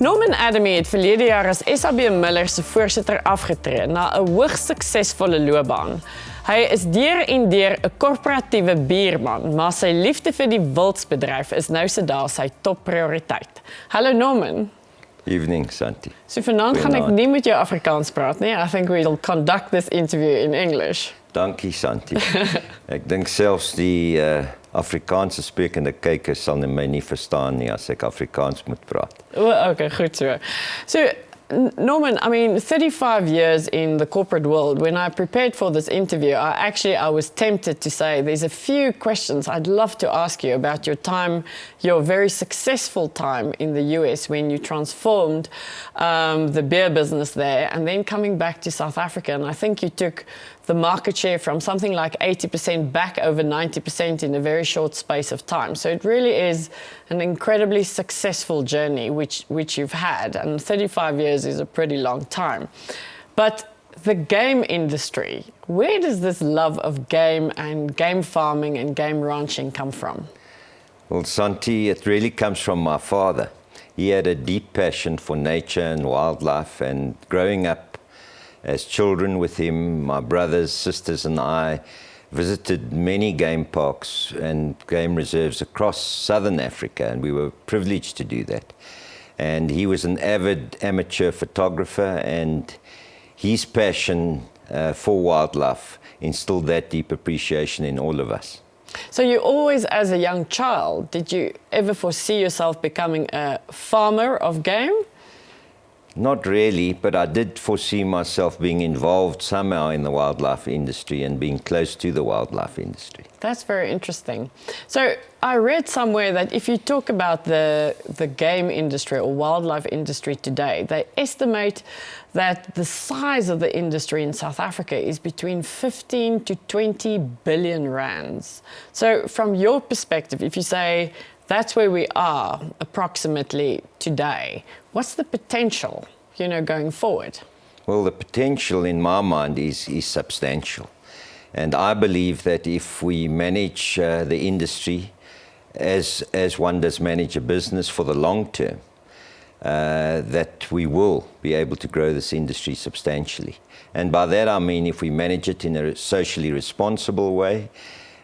Norman Adami het verlede jaar as SAB Miller se voorsitter afgetree na 'n hoogs suksesvolle loopbaan. Hy is deur en deur 'n korporatiewe bierman, maar sy liefde vir die wildsbedryf is nou sy topprioriteit. Hallo Norman. Evening, Santi. So vanaand gaan ek nie met jou Afrikaans praat nie. I think we'll conduct this interview in English. Dankie, Santi. Ek dink selfs die Afrikaanse sprekende kykers sal my nie verstaan nie as ek Afrikaans moet praat. Oh, okay, goed so. So, Norman, I mean, 35 years in the corporate world, when I prepared for this interview, I was tempted to say there's a few questions I'd love to ask you about your time, your very successful time in the US when you transformed the beer business there and then coming back to South Africa. And I think you took the market share from something like 80% back over 90% in a very short space of time. So it really is an incredibly successful journey which you've had, and 35 years is a pretty long time. But the game industry, where does this love of game and game farming and game ranching come from? Well, Santi, it really comes from my father. He had a deep passion for nature and wildlife, and growing up as children with him, my brothers, sisters and I visited many game parks and game reserves across southern Africa, and we were privileged to do that. And he was an avid amateur photographer, and his passion for wildlife instilled that deep appreciation in all of us. So you always, as a young child, did you ever foresee yourself becoming a farmer of game? Not really, but I did foresee myself being involved somehow in the wildlife industry and being close to the wildlife industry. That's very interesting. So I read somewhere that if you talk about the game industry or wildlife industry today, they estimate that the size of the industry in South Africa is between 15 to 20 billion rands. So from your perspective, if you say that's where we are approximately today, what's the potential, going forward? Well, the potential in my mind is substantial. And I believe that if we manage the industry as one does manage a business for the long term, that we will be able to grow this industry substantially. And by that I mean if we manage it in a socially responsible way,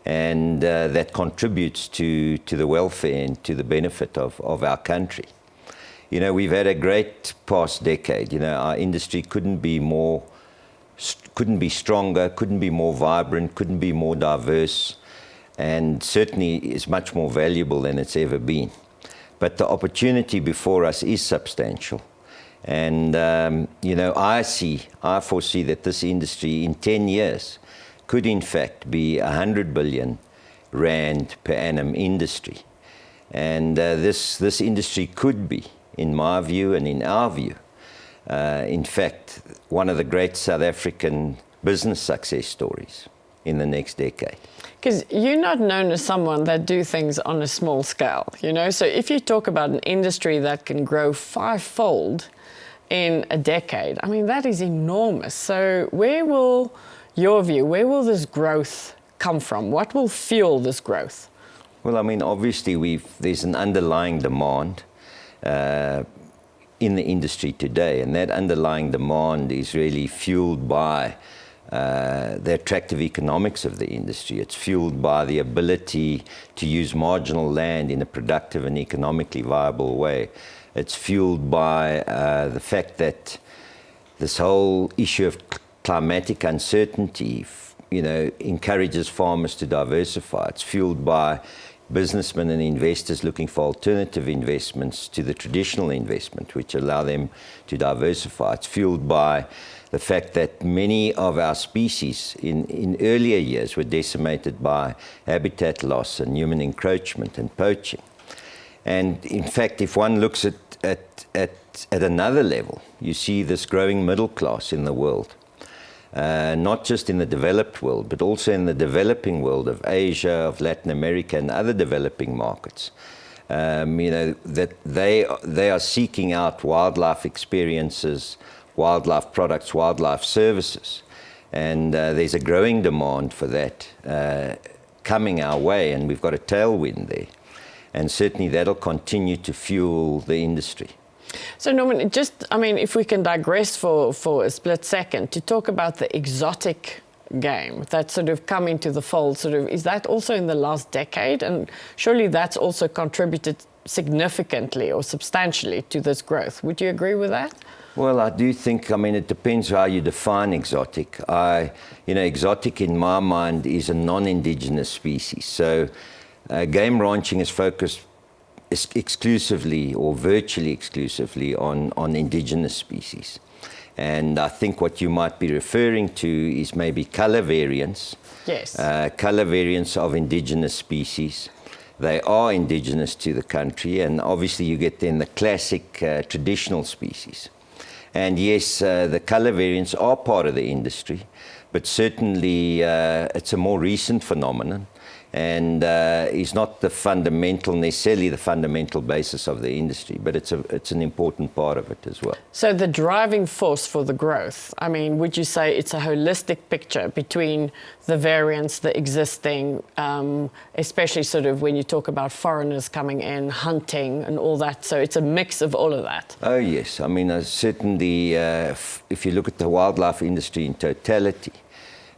and that contributes to the welfare and to the benefit of our country. We've had a great past decade. Our industry couldn't be stronger, couldn't be more vibrant, couldn't be more diverse, and certainly is much more valuable than it's ever been. But the opportunity before us is substantial. And, I foresee that this industry in 10 years could in fact be 100 billion rand per annum industry. And this industry could be, in my view and in our view, in fact, one of the great South African business success stories in the next decade. Because you're not known as someone that do things on a small scale, So if you talk about an industry that can grow fivefold in a decade, I mean, that is enormous. So where will this growth come from? What will fuel this growth? Well, I mean, obviously there's an underlying demand in the industry today, and that underlying demand is really fueled by the attractive economics of the industry. It's fueled by the ability to use marginal land in a productive and economically viable way. It's fueled by the fact that this whole issue of climatic uncertainty, encourages farmers to diversify. It's fueled by businessmen and investors looking for alternative investments to the traditional investment, which allow them to diversify. It's fueled by the fact that many of our species in earlier years were decimated by habitat loss and human encroachment and poaching. And in fact, if one looks at another level, you see this growing middle class in the world. Not just in the developed world, but also in the developing world of Asia, of Latin America, and other developing markets. That they are seeking out wildlife experiences, wildlife products, wildlife services, and there's a growing demand for that coming our way, and we've got a tailwind there, and certainly that'll continue to fuel the industry. So Norman, if we can digress for a split second to talk about the exotic game that's sort of come into the fold, is that also in the last decade? And surely that's also contributed significantly or substantially to this growth. Would you agree with that? Well, I do think, it depends how you define exotic. Exotic in my mind is a non-indigenous species. So game ranching is focused exclusively or virtually exclusively on indigenous species. And I think what you might be referring to is maybe color variants. Yes. Color variants of indigenous species. They are indigenous to the country, and obviously you get then the classic traditional species. And yes, the color variants are part of the industry, but certainly it's a more recent phenomenon, and is not necessarily the fundamental basis of the industry, but it's an important part of it as well. So the driving force for the growth, would you say it's a holistic picture between the variants, the existing, especially when you talk about foreigners coming in, hunting and all that, so it's a mix of all of that? Oh yes, certainly if you look at the wildlife industry in totality,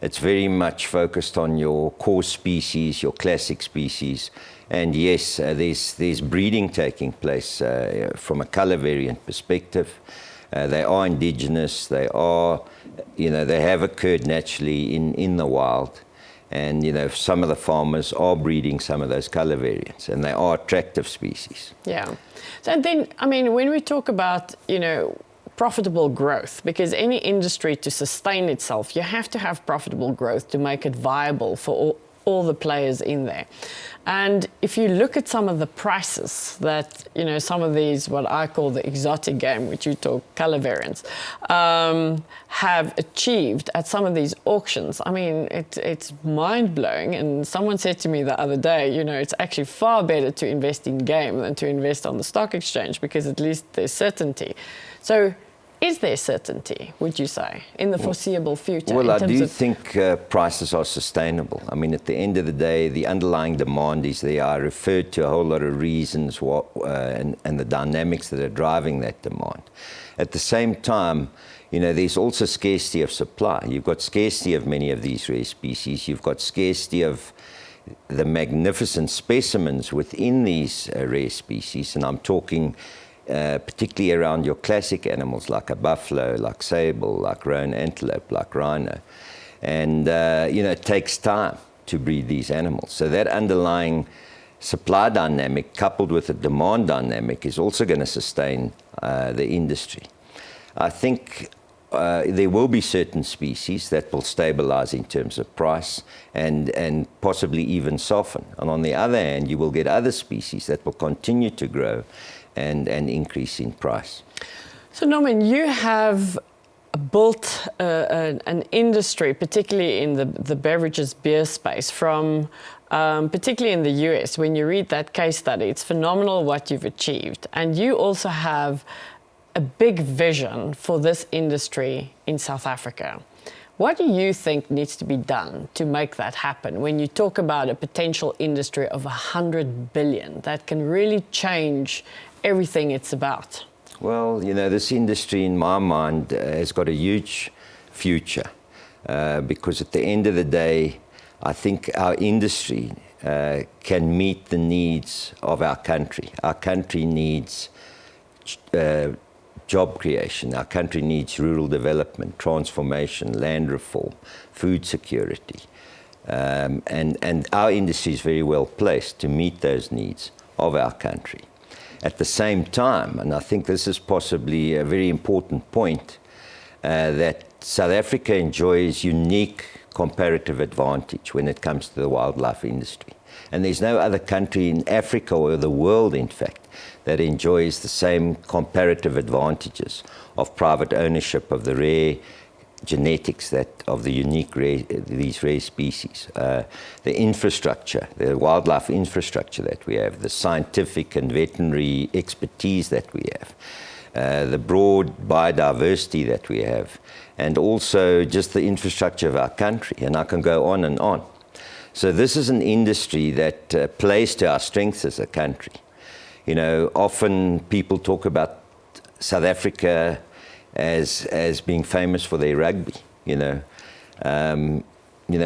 it's very much focused on your core species, your classic species. And yes, there's breeding taking place from a color variant perspective. They are indigenous, they have occurred naturally in the wild. And, some of the farmers are breeding some of those color variants, and they are attractive species. Yeah. So then, when we talk about, profitable growth, because any industry to sustain itself, you have to have profitable growth to make it viable for all the players in there. And if you look at some of the prices that, some of these, what I call the exotic game, which you talk color variants, have achieved at some of these auctions, it's mind-blowing. And someone said to me the other day, it's actually far better to invest in game than to invest on the stock exchange, because at least there's certainty. So is there certainty, would you say, in the foreseeable future? Well, I do think prices are sustainable. At the end of the day, the underlying demand is there. I referred to a whole lot of reasons and the dynamics that are driving that demand. At the same time, there's also scarcity of supply. You've got scarcity of many of these rare species. You've got scarcity of the magnificent specimens within these rare species, and I'm talking particularly around your classic animals like a buffalo, like sable, like roan antelope, like rhino. And, it takes time to breed these animals. So that underlying supply dynamic coupled with the demand dynamic is also going to sustain the industry. I think there will be certain species that will stabilize in terms of price and possibly even soften. And on the other hand, you will get other species that will continue to grow and increase in price. So Norman, you have built an industry, particularly in the beverages beer space, from particularly in the US. When you read that case study, it's phenomenal what you've achieved. And you also have a big vision for this industry in South Africa. What do you think needs to be done to make that happen when you talk about a potential industry of 100 billion that can really change everything it's about? Well, this industry in my mind has got a huge future because at the end of the day, I think our industry can meet the needs of our country. Our country needs job creation. Our country needs rural development, transformation, land reform, food security. And our industry is very well placed to meet those needs of our country. At the same time, and I think this is possibly a very important point, that South Africa enjoys unique comparative advantage when it comes to the wildlife industry. And there's no other country in Africa or the world, in fact, that enjoys the same comparative advantages of private ownership of the rare genetics of the unique these rare species, the infrastructure, the wildlife infrastructure that we have, the scientific and veterinary expertise that we have, the broad biodiversity that we have, and also just the infrastructure of our country, and I can go on and on. So this is an industry that plays to our strengths as a country. Often people talk about South Africa as being famous for their rugby, you know.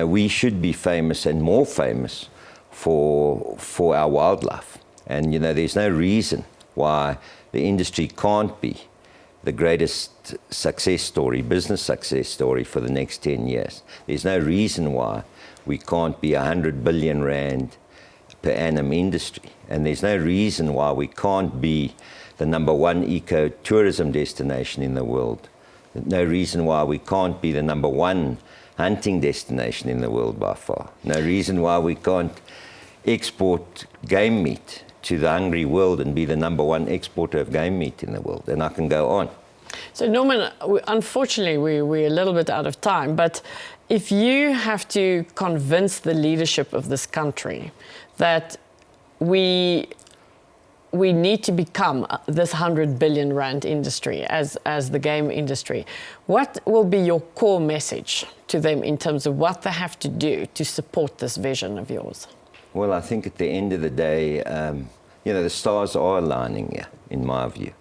We should be famous and more famous for our wildlife. And, you know, there's no reason why the industry can't be the greatest success story, business success story for the next 10 years. There's no reason why we can't be 100 billion rand per annum industry. And there's no reason why we can't be the #1 eco-tourism destination in the world. No reason why we can't be the #1 hunting destination in the world by far. No reason why we can't export game meat to the hungry world and be the #1 exporter of game meat in the world. And I can go on. So Norman, unfortunately we're a little bit out of time, but if you have to convince the leadership of this country that we need to become this 100 billion rand industry as the game industry, what will be your core message to them in terms of what they have to do to support this vision of yours? Well, I think at the end of the day, the stars are aligning here, in my view.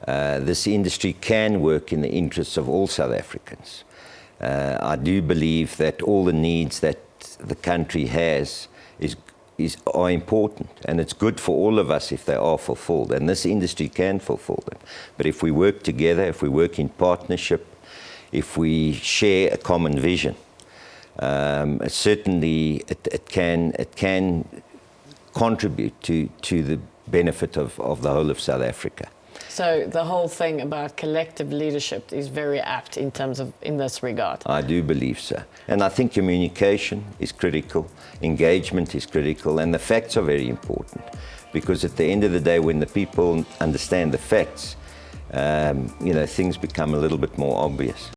This industry can work in the interests of all South Africans. I do believe that all the needs that the country has are important, and it's good for all of us if they are fulfilled, and this industry can fulfill them. But if we work together, if we work in partnership, if we share a common vision, certainly it can contribute to the benefit of the whole of South Africa. So the whole thing about collective leadership is very apt in this regard. I do believe so. And I think communication is critical, engagement is critical, and the facts are very important. Because at the end of the day, when the people understand the facts, things become a little bit more obvious.